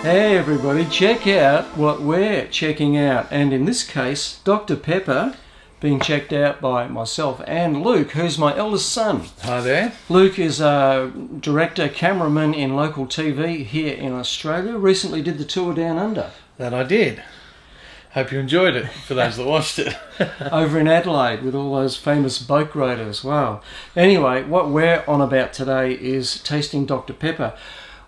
Hey everybody, check out what we're checking out, and in this case Dr. Pepper being checked out by myself and Luke, who's my eldest son. Hi there. Luke is a director, cameraman in local TV here in Australia. Recently did the tour down under. That I did. Hope you enjoyed it, for those that watched it. Over in Adelaide with all those famous boat riders. Wow. Anyway, what we're on about today is tasting Dr. Pepper.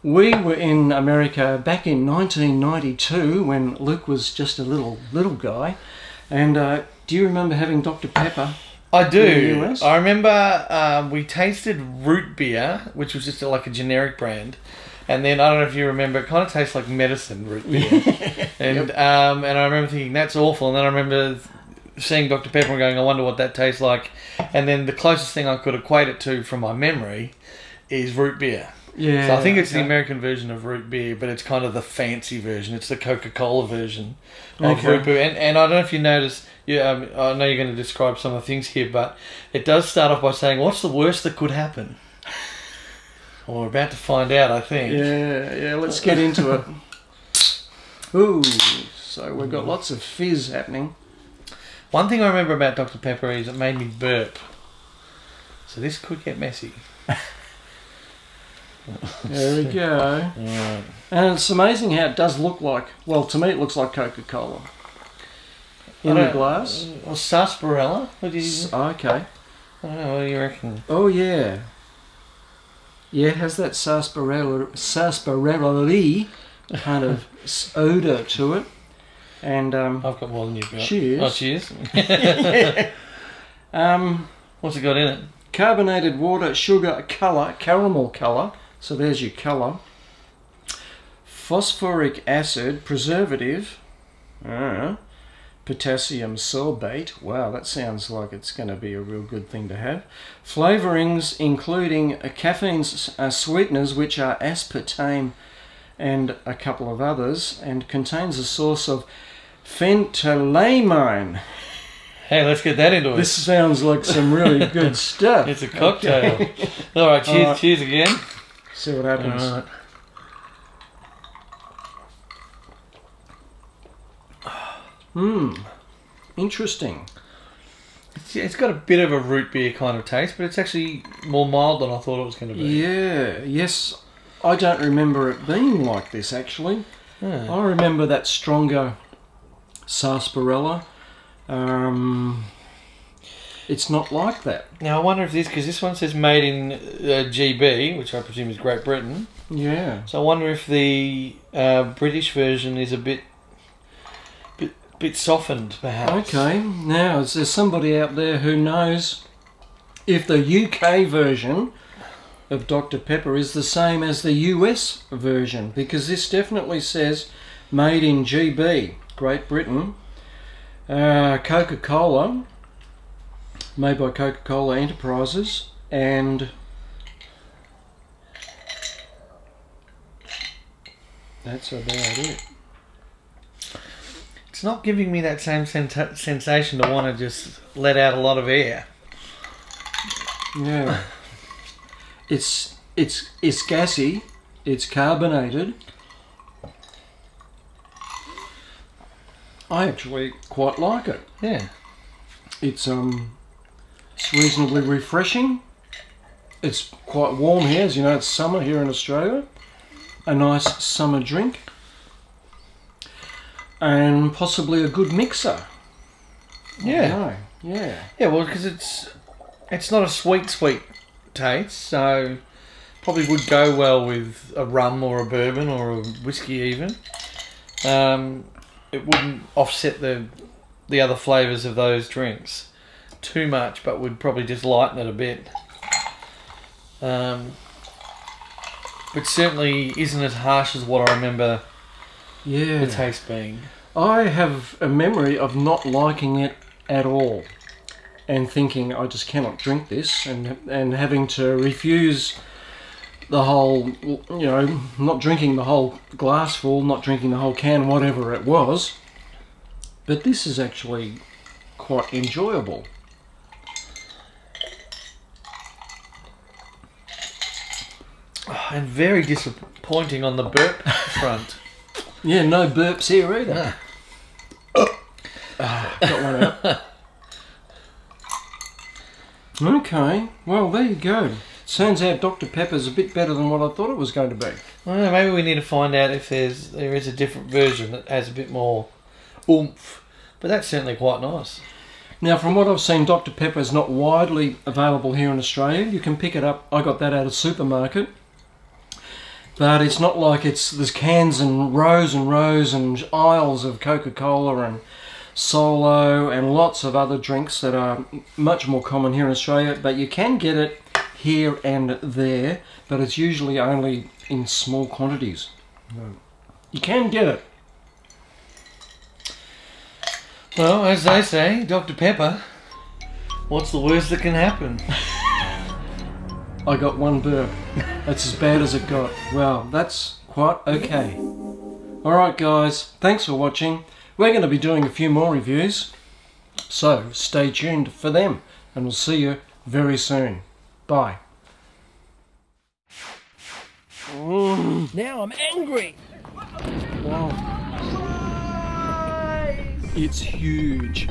We were in America back in 1992 when Luke was just a little guy. And do you remember having Dr. Pepper? I do. In the US? I remember we tasted root beer, which was just like a generic brand. And then, I don't know if you remember, it kind of tastes like medicine, root beer. And Yep. and I remember thinking, that's awful. And then I remember seeing Dr. Pepper and going, I wonder what that tastes like. And then the closest thing I could equate it to from my memory is root beer. Yeah. So I think it's the American version of root beer, but it's kind of the fancy version. It's the Coca-Cola version of root beer. And I don't know if you noticed, I know you're going to describe some of the things here, but it does start off by saying, what's the worst that could happen? Well, we're about to find out, I think. Yeah, let's get into it. Ooh, so we've got lots of fizz happening. One thing I remember about Dr. Pepper is it made me burp. So this could get messy. There we go. Right. And it's amazing how it does look like, well, to me it looks like Coca-Cola. In the glass. Or sarsaparilla? What do you... Okay. I don't know, what do you reckon? Oh, yeah. Yeah, it has that sarsaparilla kind of odour to it. And, I've got more than you've got. cheers. Oh, cheers. Yeah. What's it got in it? Carbonated water, sugar, colour, caramel colour. So there's your colour. Phosphoric acid, preservative, potassium sorbate. Wow, that sounds like it's going to be a real good thing to have. Flavourings including caffeine sweeteners, which are aspartame and a couple of others, and contains a source of phenethylamine. Hey, let's get that into it. This sounds like some really good stuff. It's a cocktail. Okay. Alright, cheers, cheers again. See what happens. Alright. Interesting. It's got a bit of a root beer kind of taste, but it's actually more mild than I thought it was going to be. Yeah, yes. I don't remember it being like this, actually. Yeah. I remember that stronger sarsaparilla. It's not like that. Now, I wonder if this, because this one says made in GB, which I presume is Great Britain. Yeah. So I wonder if the British version is a bit softened, perhaps. Okay. Now, is there somebody out there who knows if the UK version of Dr. Pepper is the same as the US version? Because this definitely says made in GB, Great Britain. Coca-Cola, made by Coca-Cola Enterprises, and that's about it. It's not giving me that same sensation to want to just let out a lot of air. Yeah. It's gassy, it's carbonated. I actually quite like it. Yeah. It's reasonably refreshing. It's quite warm here, as you know, it's summer here in Australia. A nice summer drink. And possibly a good mixer. Yeah. Yeah. Yeah, well, because it's not a sweet taste, so probably would go well with a rum or a bourbon or a whiskey even. It wouldn't offset the other flavours of those drinks too much, but would probably just lighten it a bit. But certainly isn't as harsh as what I remember the taste being. I have a memory of not liking it at all and thinking I just cannot drink this, and having to refuse the whole, not drinking the whole glass full, not drinking the whole can, whatever it was. But this is actually quite enjoyable. And very disappointing on the burp front. Yeah, no burps here either. Got one out. Okay, well there you go. Turns out Dr. Pepper's a bit better than what I thought it was going to be. Well, maybe we need to find out if there is a different version that has a bit more oomph. But that's certainly quite nice. Now, from what I've seen, Dr. Pepper is not widely available here in Australia. You can pick it up. I got that at a supermarket. But it's not like there's cans and rows and aisles of Coca-Cola and Solo and lots of other drinks that are much more common here in Australia. But you can get it here and there, but it's usually only in small quantities. You can get it. Well, as they say, Dr. Pepper, what's the worst that can happen? I got one burp. That's as bad as it got. Wow, that's quite okay. Alright guys, thanks for watching. We're going to be doing a few more reviews, so stay tuned for them, and we'll see you very soon. Bye. Now I'm angry. Wow. It's huge.